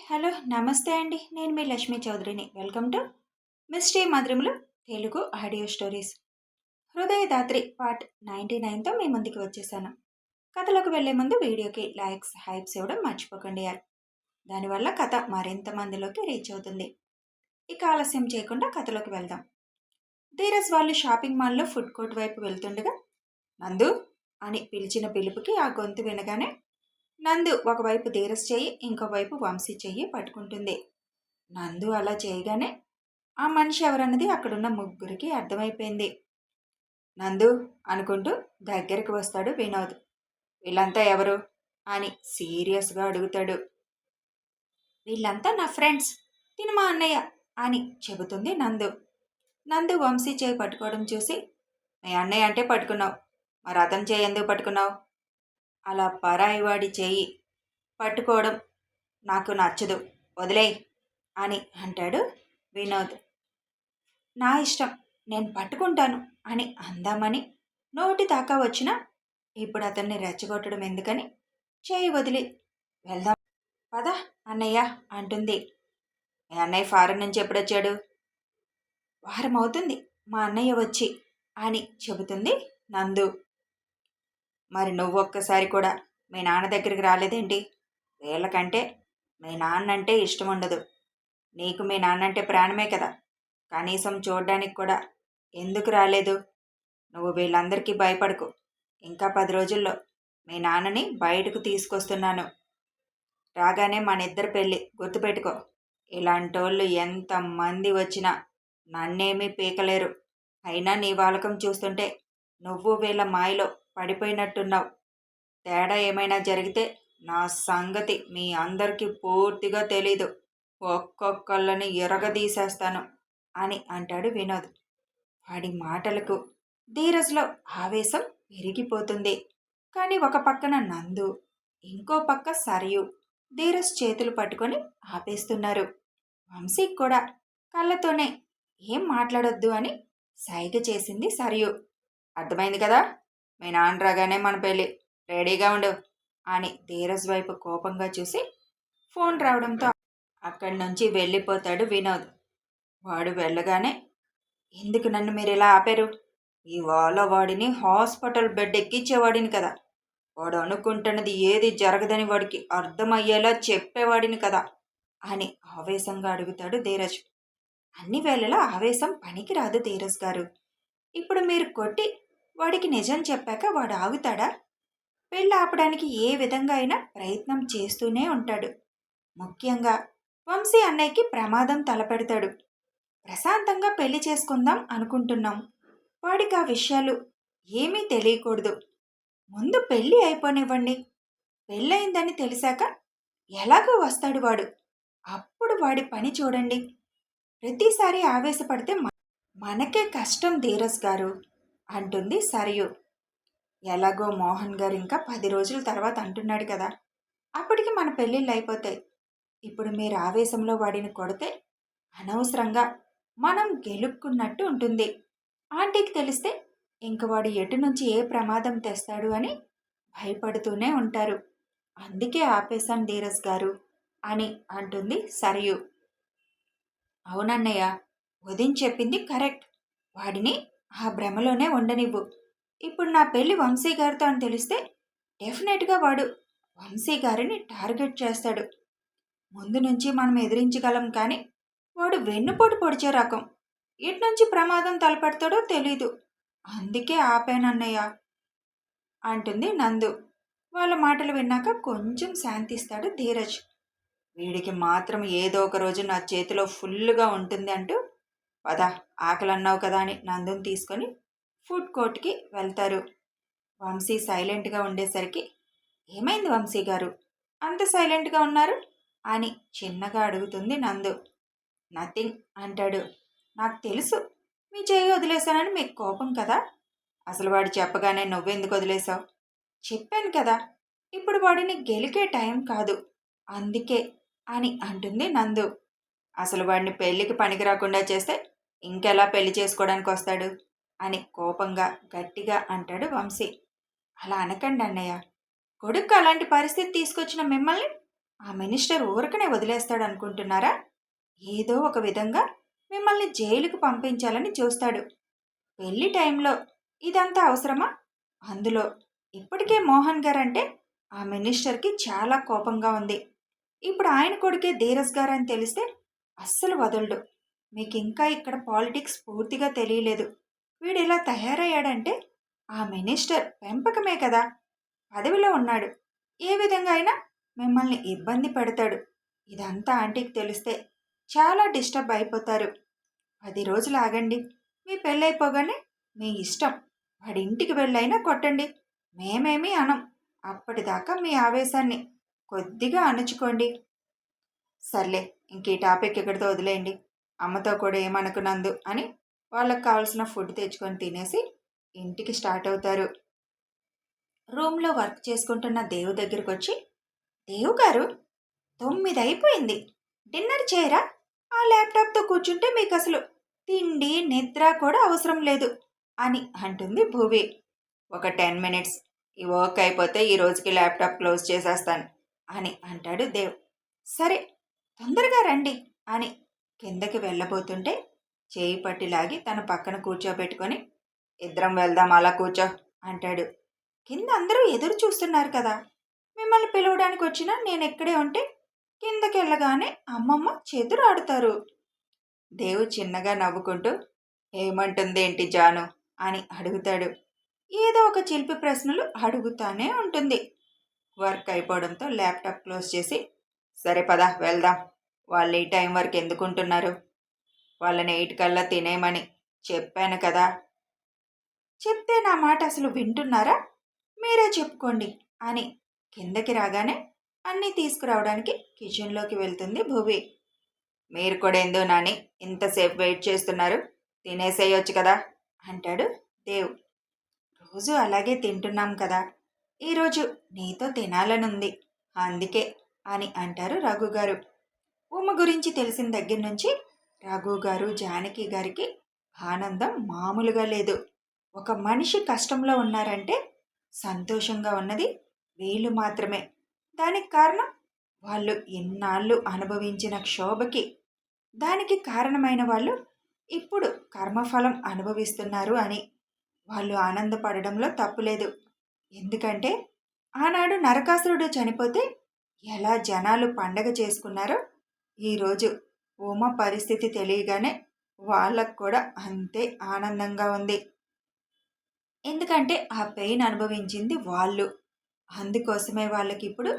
Hello, నమస్తే అండి. నేను మీ లక్ష్మీ చౌదరిని. వెల్కమ్ టు మిస్టరీ మధురములు Telugu audio stories. Hridayadatri part 99తో మీ ముందుకు వచ్చేసాను. కథలోకి వెళ్లే ముందు వీడియోకి లైక్స్, హైప్స్ ఇవ్వడం మర్చిపోకండి యార్. దానివల్ల కథ మరింత మందిలోకి రీచ్ అవుతుంది. ఇక ఆలస్యం చేయకుండా కథలోకి వెళ్దాం. ధీరజ్ వాళ్ళు షాపింగ్ మాల్లో ఫుడ్ కోర్ట్ వైపు వెళ్తుండగా నందు అని పిలిచిన పిలుపుకి ఆ గొంతు వినగానే నందు ఒకవైపు ధీరజ్ చెయ్యి, ఇంకోవైపు వంశీ చెయ్యి పట్టుకుంటుంది. నందు అలా చేయగానే ఆ మనిషి ఎవరన్నది అక్కడున్న ముగ్గురికి అర్థమైపోయింది. నందు అనుకుంటూ దగ్గరికి వస్తాడు వినోద్. వీళ్ళంతా ఎవరు అని సీరియస్గా అడుగుతాడు. వీళ్ళంతా నా ఫ్రెండ్స్, తిను మా అన్నయ్య అని చెబుతుంది నందు. నందు వంశీ చేయి పట్టుకోవడం చూసి, మీ అన్నయ్య అంటే పట్టుకున్నావు, మరి అతని చేయి ఎందుకు పట్టుకున్నావు? అలా పరాయివాడి చేయి పట్టుకోవడం నాకు నచ్చదు, వదిలేయ్ అని అంటాడు వినోద్. నా ఇష్టం, నేను పట్టుకుంటాను అని అందామని నోటి దాకా వచ్చినా ఇప్పుడు అతన్ని రెచ్చగొట్టడం ఎందుకని చేయి వదిలి వెళ్దాం పద అన్నయ్య అంటుంది. మీ అన్నయ్య ఫారెన్ నుంచి ఎప్పుడొచ్చాడు? వారం అవుతుంది మా అన్నయ్య వచ్చి అని చెబుతుంది నందు. మరి నువ్వొక్కసారి కూడా మీ నాన్న దగ్గరికి రాలేదేంటి? వీళ్ళకంటే మీ నాన్నంటే ఇష్టం ఉండదు. నీకు మీ నాన్నంటే ప్రాణమే కదా, కనీసం చూడ్డానికి కూడా ఎందుకు రాలేదు? నువ్వు వీళ్ళందరికీ భయపడకు. ఇంకా 10 రోజుల్లో మీ నాన్నని బయటకు తీసుకొస్తున్నాను. రాగానే మనిద్దరి పెళ్ళి, గుర్తుపెట్టుకో. ఇలాంటోళ్ళు ఎంతమంది వచ్చినా నన్నేమీ పీకలేరు. అయినా నీ వాలకం చూస్తుంటే నువ్వు వీళ్ళ మాయలో పడిపోయినట్టున్నావు. తేడా ఏమైనా జరిగితే నా సంగతి మీ అందరికీ పూర్తిగా తెలీదు. ఒక్కొక్కళ్ళని ఎరగదీసేస్తాను అని అంటాడు వినోద్. వాడి మాటలకు ధీరజ్లో ఆవేశం పెరిగిపోతుంది. కానీ ఒక పక్కన నందు, ఇంకో పక్క సరియు ధీరజ్ చేతులు పట్టుకొని ఆపేస్తున్నారు. వంశీకి కూడా కళ్ళతోనే ఏం మాట్లాడొద్దు అని సైగ చేసింది సరియు. అర్థమైంది కదా, మీ నాన్న రాగానే మన పెళ్ళి, రెడీగా ఉండు అని ధీరజ్ వైపు కోపంగా చూసి ఫోన్ రావడంతో అక్కడి నుంచి వెళ్ళిపోతాడు వినోద్. వాడు వెళ్ళగానే, ఎందుకు నన్ను మీరు ఇలా ఆపారు? ఇవాళ వాడిని హాస్పిటల్ బెడ్ ఎక్కించేవాడిని కదా, వాడు అనుకుంటున్నది ఏది జరగదని వాడికి అర్థమయ్యేలా చెప్పేవాడిని కదా అని ఆవేశంగా అడుగుతాడు ధీరజ్. అన్ని వేళలా ఆవేశం పనికి రాదు ధీరజ్ గారు. ఇప్పుడు మీరు కొట్టి వాడికి నిజం చెప్పాక వాడు ఆగుతాడా? పెళ్ళి ఆపడానికి ఏ విధంగా అయినా ప్రయత్నం చేస్తూనే ఉంటాడు. ముఖ్యంగా వంశీ అన్నయ్యకి ప్రమాదం తలపెడతాడు. ప్రశాంతంగా పెళ్లి చేసుకుందాం అనుకుంటున్నాం. వాడికి ఆ విషయాలు ఏమీ తెలియకూడదు. ముందు పెళ్ళి అయిపోనివ్వండి. పెళ్ళయిందని తెలిసాక ఎలాగో వస్తాడు వాడు. అప్పుడు వాడి పని చూడండి. ప్రతిసారి ఆవేశపడితే మనకే కష్టం ధీరజ్ గారు అంటుంది సరియు. ఎలాగో మోహన్ గారు ఇంకా 10 రోజుల తర్వాత అంటున్నాడు కదా, అప్పటికి మన పెళ్ళిళ్ళు అయిపోతాయి. ఇప్పుడు మీరు ఆవేశంలో వాడిని కొడితే అనవసరంగా మనం గెలుక్కున్నట్టు ఉంటుంది. ఆంటీకి తెలిస్తే ఇంక వాడు ఎటు నుంచి ఏ ప్రమాదం తెస్తాడు అని భయపడుతూనే ఉంటారు. అందుకే ఆపేశాను ధీరజ్ గారు అని అంటుంది సరియు. అవునన్నయ్య, వదిన్ చెప్పింది కరెక్ట్. వాడిని ఆ భ్రమలోనే ఉండనివ్వు. ఇప్పుడు నా పెళ్ళి వంశీ గారితో అని తెలిస్తే డెఫినెట్గా వాడు వంశీ గారిని టార్గెట్ చేస్తాడు. ముందు నుంచి మనం ఎదిరించగలం, కానీ వాడు వెన్నుపోటు పొడిచే రకం. ఇటు నుంచి ప్రమాదం తలపెడతాడో తెలీదు. అందుకే ఆపానన్నయ్య అంటుంది నందు. వాళ్ళ మాటలు విన్నాక కొంచెం శాంతిస్తాడు ధీరజ్. వీడికి మాత్రం ఏదో ఒక రోజు నా చేతిలో ఫుల్గా ఉంటుంది అంటూ, పద ఆకలన్నావు కదా అని నందుని తీసుకొని ఫుడ్ కోర్ట్కి వెళ్తారు. వంశీ సైలెంట్గా ఉండేసరికి, ఏమైంది వంశీ గారు అంత సైలెంట్గా ఉన్నారు అని చిన్నగా అడుగుతుంది నందు. నథింగ్ అంటాడు. నాకు తెలుసు మీ చేయి వదిలేశానని మీకు కోపం కదా. అసలు వాడు చెప్పగానే నువ్వెందుకు వదిలేశావు? చెప్పాను కదా, ఇప్పుడు వాడిని గెలికే టైం కాదు, అందుకే అని అంటుంది నందు. అసలు వాడిని పెళ్ళికి పనికి రాకుండా చేస్తే ఇంకెలా పెళ్లి చేసుకోవడానికి వస్తాడు అని కోపంగా గట్టిగా అంటాడు వంశీ. అలా అనకండి అన్నయ్య. కొడుకు అలాంటి పరిస్థితి తీసుకొచ్చిన మిమ్మల్ని ఆ మినిస్టర్ ఊరకనే వదిలేస్తాడు అనుకుంటున్నారా? ఏదో ఒక విధంగా మిమ్మల్ని జైలుకు పంపించాలని చూస్తాడు. పెళ్లి టైంలో ఇదంతా అవసరమా? అందులో ఇప్పటికే మోహన్ గారంటే ఆ మినిస్టర్కి చాలా కోపంగా ఉంది. ఇప్పుడు ఆయన కొడుకే ధీరజ్ గారని తెలిస్తే అస్సలు వదలడు. మీకు ఇంకా ఇక్కడ పాలిటిక్స్ పూర్తిగా తెలియలేదు. వీడు ఇలా తయారయ్యాడంటే ఆ మినిస్టర్ పెంపకమే కదా. పదవిలో ఉన్నాడు. ఏ విధంగా అయినా మిమ్మల్ని ఇబ్బంది పెడతాడు. ఇదంతా ఆంటీకి తెలిస్తే చాలా డిస్టర్బ్ అయిపోతారు. 10 రోజులు ఆగండి. మీ పెళ్ళైపోగానే మీ ఇష్టం. వాడి ఇంటికి వెళ్ళైనా కొట్టండి. మేమేమీ అనం. అప్పటిదాకా మీ ఆవేశాన్ని కొద్దిగా అణుచుకోండి. సర్లే, ఇంక ఈ టాపిక్ ఇక్కడితో వదిలేయండి. అమ్మతో కూడా ఏమనుకున్నందు అని వాళ్ళకి కావాల్సిన ఫుడ్ తెచ్చుకొని తినేసి ఇంటికి స్టార్ట్ అవుతారు. రూమ్లో వర్క్ చేసుకుంటున్న దేవు దగ్గరికి వచ్చి, దేవు గారు 9 అయిపోయింది. డిన్నర్ చేయరా? ఆ ల్యాప్టాప్తో కూర్చుంటే మీకు అసలు తిండి నిద్ర కూడా అవసరం లేదు అని అంటుంది భూవి. ఒక 10 మినిట్స్ ఈ వర్క్ అయిపోతే ఈ రోజుకి ల్యాప్టాప్ క్లోజ్ చేసేస్తాను అని అంటాడు దేవ్. సరే, తొందరగా రండి అని కిందకి వెళ్ళబోతుంటే చేయి పట్టి లాగి తన పక్కన కూర్చోబెట్టుకొని, ఇద్దరం వెళ్దాం, అలా కూర్చో అంటాడు. కింద అందరూ ఎదురు చూస్తున్నారు కదా. మిమ్మల్ని పిలవడానికి వచ్చినా నేను ఎక్కడే ఉంటే కిందకి వెళ్ళగానే అమ్మమ్మ చేతులు ఆడుతారు. దేవు చిన్నగా నవ్వుకుంటూ, ఏమంటుంది ఏంటి జాను అని అడుగుతాడు. ఏదో ఒక చిలిపి ప్రశ్నలు అడుగుతానే ఉంటుంది. వర్క్ అయిపోవడంతో ల్యాప్టాప్ క్లోజ్ చేసి, సరే పద వెళ్దాం. వాళ్ళు ఈ టైం వరకు ఎందుకుంటున్నారు? వాళ్ళని 8 కల్లా తినేయమని చెప్పాను కదా. చెప్తే నా మాట అసలు వింటున్నారా? మీరే చెప్పుకోండి అని కిందకి రాగానే అన్నీ తీసుకురావడానికి కిచెన్లోకి వెళ్తుంది భువి. మీరు కూడా ఏందో నాని ఇంతసేపు వెయిట్ చేస్తున్నారు, తినేసేయొచ్చు కదా అంటాడు దేవ్. రోజు అలాగే తింటున్నాం కదా, ఈరోజు నీతో తినాలనుంది అందుకే అని అంటారు రఘు గారు. ఉమ గురించి తెలిసిన దగ్గర నుంచి రఘు గారు జానకి గారికి ఆనందం మామూలుగా లేదు. ఒక మనిషి కష్టంలో ఉన్నారంటే సంతోషంగా ఉన్నది వీళ్ళు మాత్రమే. దానికి కారణం వాళ్ళు ఎన్నాళ్ళు అనుభవించిన క్షోభకి. దానికి కారణమైన వాళ్ళు ఇప్పుడు కర్మఫలం అనుభవిస్తున్నారు అని వాళ్ళు ఆనందపడడంలో తప్పులేదు. ఎందుకంటే ఆనాడు నరకాసురుడు చనిపోతే ఎలా జనాలు పండగ చేసుకున్నారో ఈరోజు ఉమ పరిస్థితి తెలియగానే వాళ్ళకు కూడా అంతే ఆనందంగా ఉంది. ఎందుకంటే ఆ పెయిన్ అనుభవించింది వాళ్ళు. అందుకోసమే వాళ్ళకి ఇప్పుడు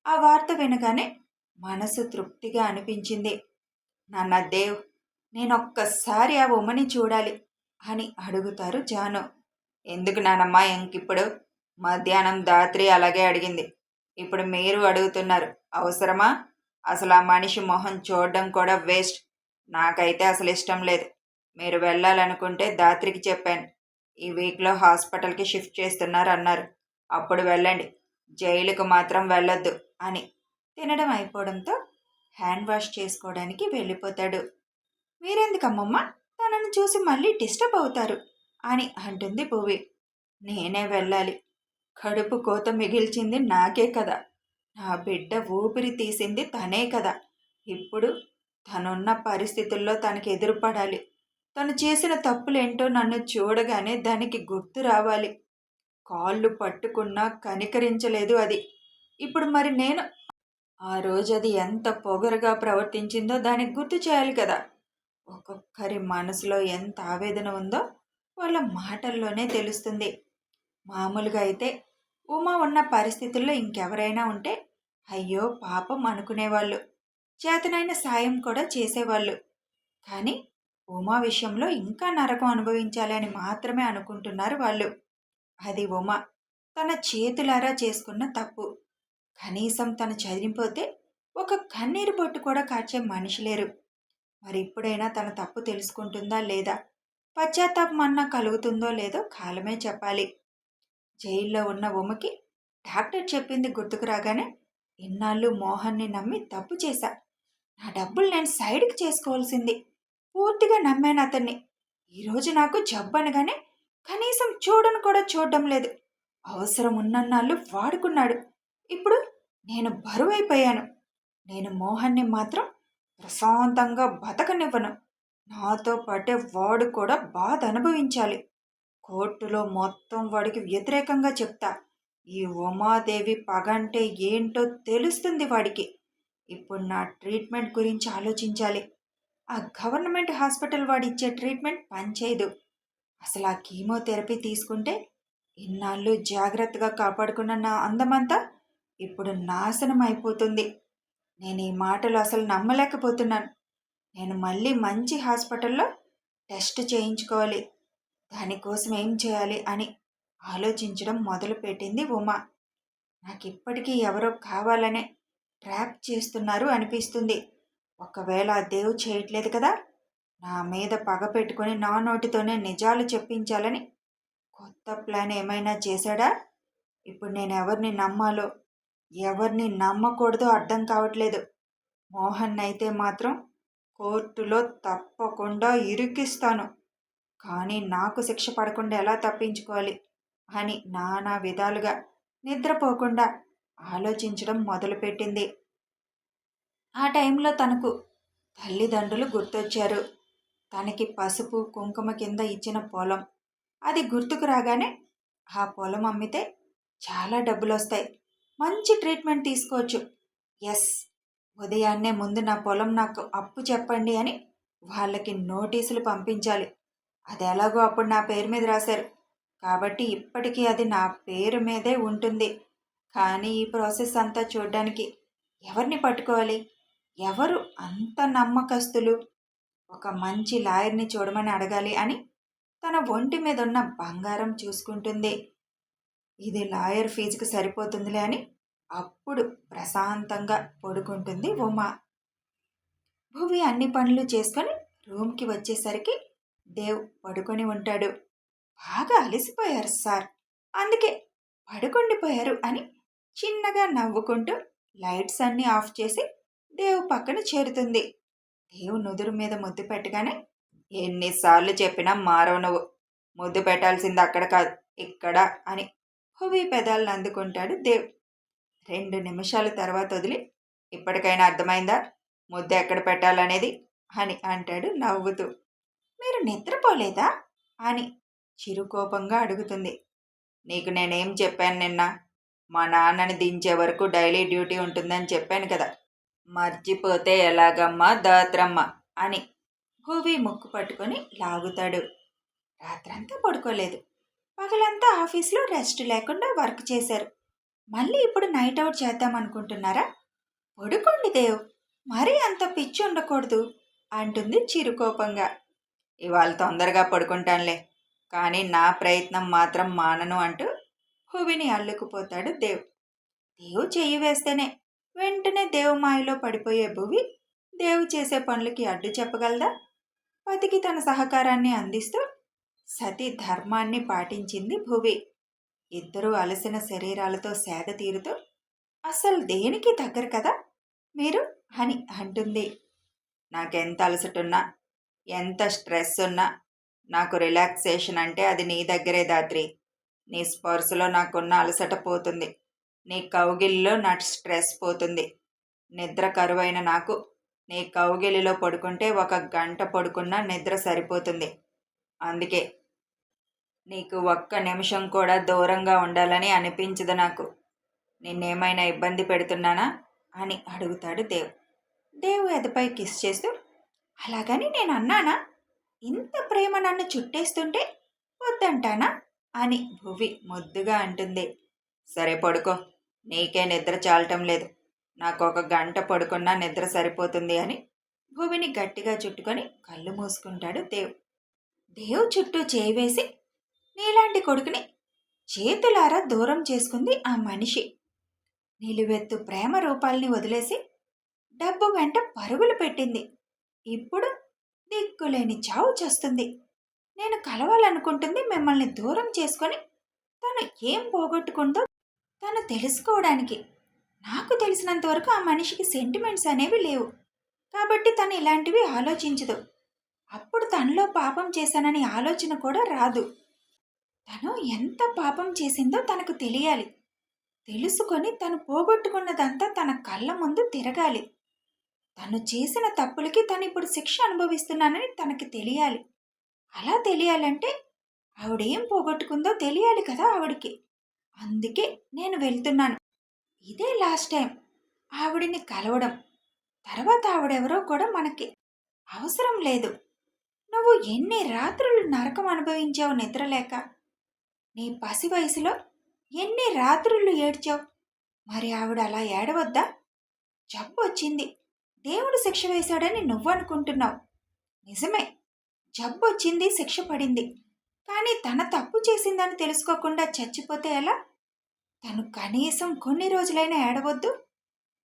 ఆ వార్త వినగానే మనసు తృప్తిగా అనిపించింది. నాన్న దేవ్, నేనొక్కసారి ఆ ఉమ్మని చూడాలి అని అడుగుతారు జాను. ఎందుకు నానమ్మా ఇంకిప్పుడు? మధ్యాహ్నం దాత్రి అలాగే అడిగింది. ఇప్పుడు మీరు అడుగుతున్నారు, అవసరమా? అసలు ఆ మనిషి మొహం చూడడం కూడా వేస్ట్. నాకైతే అసలు ఇష్టం లేదు. మీరు వెళ్ళాలనుకుంటే దాత్రికి చెప్పాను. ఈ వీక్లో హాస్పిటల్కి షిఫ్ట్ చేస్తున్నారు అన్నారు. అప్పుడు వెళ్ళండి, జైలుకు మాత్రం వెళ్ళొద్దు అని తినడం అయిపోవడంతో హ్యాండ్ వాష్ చేసుకోవడానికి వెళ్ళిపోతాడు. మీరెందుకమ్మమ్మ తనను చూసి మళ్ళీ డిస్టర్బ్ అవుతారు అని అంటుంది భువి. నేనే వెళ్ళాలి. కడుపు కోత మిగిల్చింది నాకే కదా. నా బిడ్డ ఊపిరి తీసింది తనే కదా. ఇప్పుడు తనున్న పరిస్థితుల్లో తనకి ఎదురుపడాలి. తను చేసిన తప్పులేంటో నన్ను చూడగానే దానికి గుర్తు రావాలి. కాళ్ళు పట్టుకున్నా కనికరించలేదు అది. ఇప్పుడు మరి నేను ఆ రోజు అది ఎంత పొగరుగా ప్రవర్తించిందో దానికి గుర్తు చేయాలి కదా. ఒక్కొక్కరి మనసులో ఎంత ఆవేదన ఉందో వాళ్ళ మాటల్లోనే తెలుస్తుంది. మామూలుగా అయితే ఉమా ఉన్న పరిస్థితుల్లో ఇంకెవరైనా ఉంటే అయ్యో పాపం అనుకునేవాళ్ళు, చేతనైన సాయం కూడా చేసేవాళ్ళు. కానీ ఉమా విషయంలో ఇంకా నరకం అనుభవించాలి అని మాత్రమే అనుకుంటున్నారు వాళ్ళు. అది ఉమ తన చేతులారా చేసుకున్న తప్పు. కనీసం తను చనిపోతే ఒక కన్నీరు బొట్టు కూడా కార్చే మనిషి లేరు. మరి ఇప్పుడైనా తన తప్పు తెలుసుకుంటుందా లేదా, పశ్చాత్తాపం అన్నా కలుగుతుందో లేదో కాలమే చెప్పాలి. జైల్లో ఉన్న ఉమకి డాక్టర్ చెప్పింది గుర్తుకు రాగానే, ఇన్నాళ్ళు మోహన్ని నమ్మి తప్పు చేశా. నా డబ్బులు నేను సైడ్కి చేసుకోవాల్సింది. పూర్తిగా నమ్మాను అతన్ని. ఈరోజు నాకు జబ్బు అనగానే కనీసం చూడను కూడా చూడడం లేదు. అవసరం ఉన్నన్నాళ్ళు వాడుకున్నాడు. ఇప్పుడు నేను బరువైపోయాను. నేను మోహన్ని మాత్రం ప్రశాంతంగా బతకనివ్వను. నాతో పాటే వాడు కూడా బాధ అనుభవించాలి. కోర్టులో మొత్తం వాడికి వ్యతిరేకంగా చెప్తా. ఈ ఉమాదేవి పగంటే ఏంటో తెలుస్తుంది వాడికి. ఇప్పుడు నా ట్రీట్మెంట్ గురించి ఆలోచించాలి. ఆ గవర్నమెంట్ హాస్పిటల్ వాడిచ్చే ట్రీట్మెంట్ పనిచేయదు. అసలు ఆ కీమోథెరపీ తీసుకుంటే ఇన్నాళ్ళు జాగ్రత్తగా కాపాడుకున్న నా అందమంతా ఇప్పుడు నాశనం అయిపోతుంది. నేను ఈ మాటలు అసలు నమ్మలేకపోతున్నాను. నేను మళ్ళీ మంచి హాస్పిటల్లో టెస్ట్ చేయించుకోవాలి. దానికోసం ఏం చేయాలి అని ఆలోచించడం మొదలుపెట్టింది ఉమ. నాకిప్పటికీ ఎవరో కావాలనే ట్రాప్ చేస్తున్నారు అనిపిస్తుంది. ఒకవేళ ఆ దేవు చేయట్లేదు కదా, నా మీద పగ పెట్టుకుని నా నోటితోనే నిజాలు చెప్పించాలని కొత్త ప్లాన్ ఏమైనా చేశాడా? ఇప్పుడు నేను ఎవరిని నమ్మాలో ఎవరిని నమ్మకూడదో అర్థం కావట్లేదు. మోహన్ అయితే మాత్రం కోర్టులో తప్పకుండా ఇరికిస్తాను. కానీ నాకు శిక్ష పడకుండా ఎలా తప్పించుకోవాలి అని నానా విధాలుగా నిద్రపోకుండా ఆలోచించడం మొదలుపెట్టింది. ఆ టైంలో తనకు తల్లిదండ్రులు గుర్తొచ్చారు. తనకి పసుపు కుంకుమ కింద ఇచ్చిన పొలం అది గుర్తుకు రాగానే ఆ పొలం అమ్మితే చాలా డబ్బులు వస్తాయి, మంచి ట్రీట్మెంట్ తీసుకోవచ్చు. ఎస్, ఉదయాన్నే ముందు నా పొలం నాకు అప్పు చెప్పండి అని వాళ్ళకి నోటీసులు పంపించాలి. అది ఎలాగో అప్పుడు నా పేరు మీద రాశారు కాబట్టి ఇప్పటికీ అది నా పేరు మీదే ఉంటుంది. కానీ ఈ ప్రాసెస్ అంతా చూడడానికి ఎవరిని పట్టుకోవాలి? ఎవరు అంత నమ్మకస్తులు? ఒక మంచి లాయర్ని చూడమని అడగాలి అని తన ఒంటి మీద ఉన్న బంగారం చూసుకుంటుంది. ఇది లాయర్ ఫీజుకు సరిపోతుందిలే అని అప్పుడు ప్రశాంతంగా పడుకుంటుంది ఉమా. భువి అన్ని పనులు చేసుకొని రూమ్కి వచ్చేసరికి దేవ్ పడుకొని ఉంటాడు. బాగా అలసిపోయారు సార్, అందుకే పడుకుండిపోయారు అని చిన్నగా నవ్వుకుంటూ లైట్స్ అన్నీ ఆఫ్ చేసి దేవ్ పక్కన చేరుతుంది. దేవ్ నుదురు మీద ముద్దు పెట్టగానే, ఎన్నిసార్లు చెప్పినా మారవు నువ్వు, ముద్దు పెట్టాల్సింది అక్కడ కాదు ఇక్కడ అని హువి పెదాలను అందుకుంటాడు దేవ్. 2 నిమిషాల తర్వాత వదిలి, ఇప్పటికైనా అర్థమైందా ముద్దు ఎక్కడ పెట్టాలనేది అని అంటాడు నవ్వుతూ. మీరు నిద్రపోలేదా అని చిరుకోపంగా అడుగుతుంది. నీకు నేనేం చెప్పాను నిన్న? మా నాన్నని దించే వరకు డైలీ డ్యూటీ ఉంటుందని చెప్పాను కదా, మర్చిపోతే ఎలాగమ్మా దాత్రమ్మ అని భూవి ముక్కు పట్టుకొని లాగుతాడు. రాత్రంతా పడుకోలేదు, పగలంతా ఆఫీస్లో రెస్ట్ లేకుండా వర్క్ చేశారు. మళ్ళీ ఇప్పుడు నైట్ అవుట్ చేద్దామనుకుంటున్నారా? పడుకోండి దేవ్, మరీ అంత పిచ్చి ఉండకూడదు అంటుంది చిరుకోపంగా. ఇవాళ తొందరగా పడుకుంటానులే, కానీ నా ప్రయత్నం మాత్రం మానను అంటూ హువిని అల్లుకుపోతాడు దేవ్. దేవు చెయ్యి వేస్తేనే వెంటనే దేవు మాయలో పడిపోయే భువి దేవు చేసే పనులకి అడ్డు చెప్పగలదా? పతికి తన సహకారాన్ని అందిస్తూ సతీ ధర్మాన్ని పాటించింది భువి. ఇద్దరూ అలసిన శరీరాలతో సేద తీరుతూ, అసలు దేనికి దగ్గర కదా మీరు అని అంటుంది. నాకెంత అలసటున్నా, ఎంత స్ట్రెస్ ఉన్నా, నాకు రిలాక్సేషన్ అంటే అది నీ దగ్గరే దాత్రి. నీ స్పర్శలో నాకున్న అలసట పోతుంది, నీ కౌగిలిలో నా స్ట్రెస్ పోతుంది. నిద్ర కరువైన నాకు నీ కౌగిలిలో పడుకుంటే 1 గంట పడుకున్నా నిద్ర సరిపోతుంది. అందుకే నీకు 1 నిమిషం కూడా దూరంగా ఉండాలని అనిపించదు నాకు. నిన్నేమైనా ఇబ్బంది పెడుతున్నానా అని అడుగుతాడు దేవ్. దేవ్ ఎదపై కిస్ చేస్తూ, అలాగని నేను అన్నానా? ఇంత ప్రేమ నన్ను చుట్టేస్తుంటే వద్దంటానా అని భువి ముద్దుగా అంటుంది. సరే పడుకో, నీకే నిద్ర చాలటం లేదు, నాకు 1 గంట పడుకున్నా నిద్ర సరిపోతుంది అని భువిని గట్టిగా చుట్టుకొని కళ్ళు మూసుకుంటాడు దేవ్. దేవ్ చుట్టూ చేయి వేసి, నీలాంటి కొడుకుని చేతులారా దూరం చేసుకుంది ఆ మనిషి. నిలువెత్తు ప్రేమ రూపాల్ని వదిలేసి డబ్బు వెంట పరుగులు పెట్టింది. ఇప్పుడు దిక్కులేని చావు చేస్తుంది. నేను కలవాలనుకుంటుంది మిమ్మల్ని దూరం చేసుకొని తను ఏం పోగొట్టుకుందో తను తెలుసుకోవడానికి. నాకు తెలిసినంత వరకు ఆ మనిషికి సెంటిమెంట్స్ అనేవి లేవు కాబట్టి తను ఇలాంటివి ఆలోచించదు. అప్పుడు తనలో పాపం చేశానని ఆలోచన కూడా రాదు. తను ఎంత పాపం చేసిందో తనకు తెలియాలి. తెలుసుకొని తను పోగొట్టుకున్నదంతా తన కళ్ళ ముందు తిరగాలి. తను చేసిన తప్పులకి తను ఇప్పుడు శిక్ష అనుభవిస్తున్నానని తనకి తెలియాలి. అలా తెలియాలంటే ఆవిడేం పోగొట్టుకుందో తెలియాలి కదా ఆవిడకి. అందుకే నేను వెళ్తున్నాను. ఇదే లాస్ట్ టైం ఆవిడని కలవడం. తర్వాత ఆవిడెవరో కూడా మనకి అవసరం లేదు. నువ్వు ఎన్ని రాత్రులు నరకం అనుభవించావు నిద్రలేక. నీ పసి వయసులో ఎన్ని రాత్రులు ఏడ్చావు. మరి ఆవిడ అలా ఏడవద్దా? జబ్బొచ్చింది, దేవుడు శిక్ష వేశాడని నువ్వనుకుంటున్నావు. నిజమే, జబ్బొచ్చింది, శిక్ష పడింది. కానీ తన తప్పు చేసిందని తెలుసుకోకుండా చచ్చిపోతే ఎలా? తను కనీసం కొన్ని రోజులైనా ఏడవద్దు.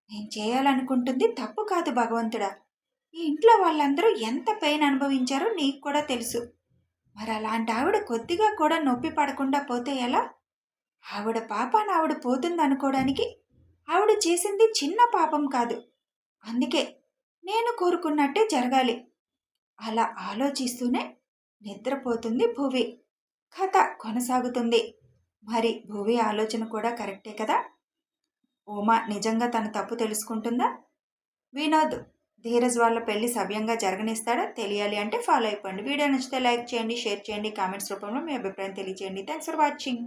నేను చేయాలనుకుంటుంది తప్పు కాదు భగవంతుడా. ఈ ఇంట్లో వాళ్ళందరూ ఎంత పెయిన్ అనుభవించారో నీకు కూడా తెలుసు. మరి అలాంటి ఆవిడ కొద్దిగా కూడా నొప్పి పడకుండా పోతే ఎలా? ఆవిడ పాపాన ఆవిడ పోతుందనుకోవడానికి ఆవిడ చేసింది చిన్న పాపం కాదు. అందుకే నేను కోరుకున్నట్టే జరగాలి. అలా ఆలోచిస్తూనే నిద్రపోతుంది భువి. కథ కొనసాగుతుంది. మరి భువి ఆలోచన కూడా కరెక్టే కదా. ఉమా నిజంగా తన తప్పు తెలుసుకుంటుందా? వినోద్ ధీరజ్ వాళ్ళ పెళ్లి సవ్యంగా జరగనిస్తాడా? తెలియాలి అంటే ఫాలో అయిపోండి. వీడియో నచ్చితే లైక్ చేయండి, షేర్ చేయండి, కామెంట్స్ రూపంలో మీ అభిప్రాయం తెలియజేయండి. Thanks for watching.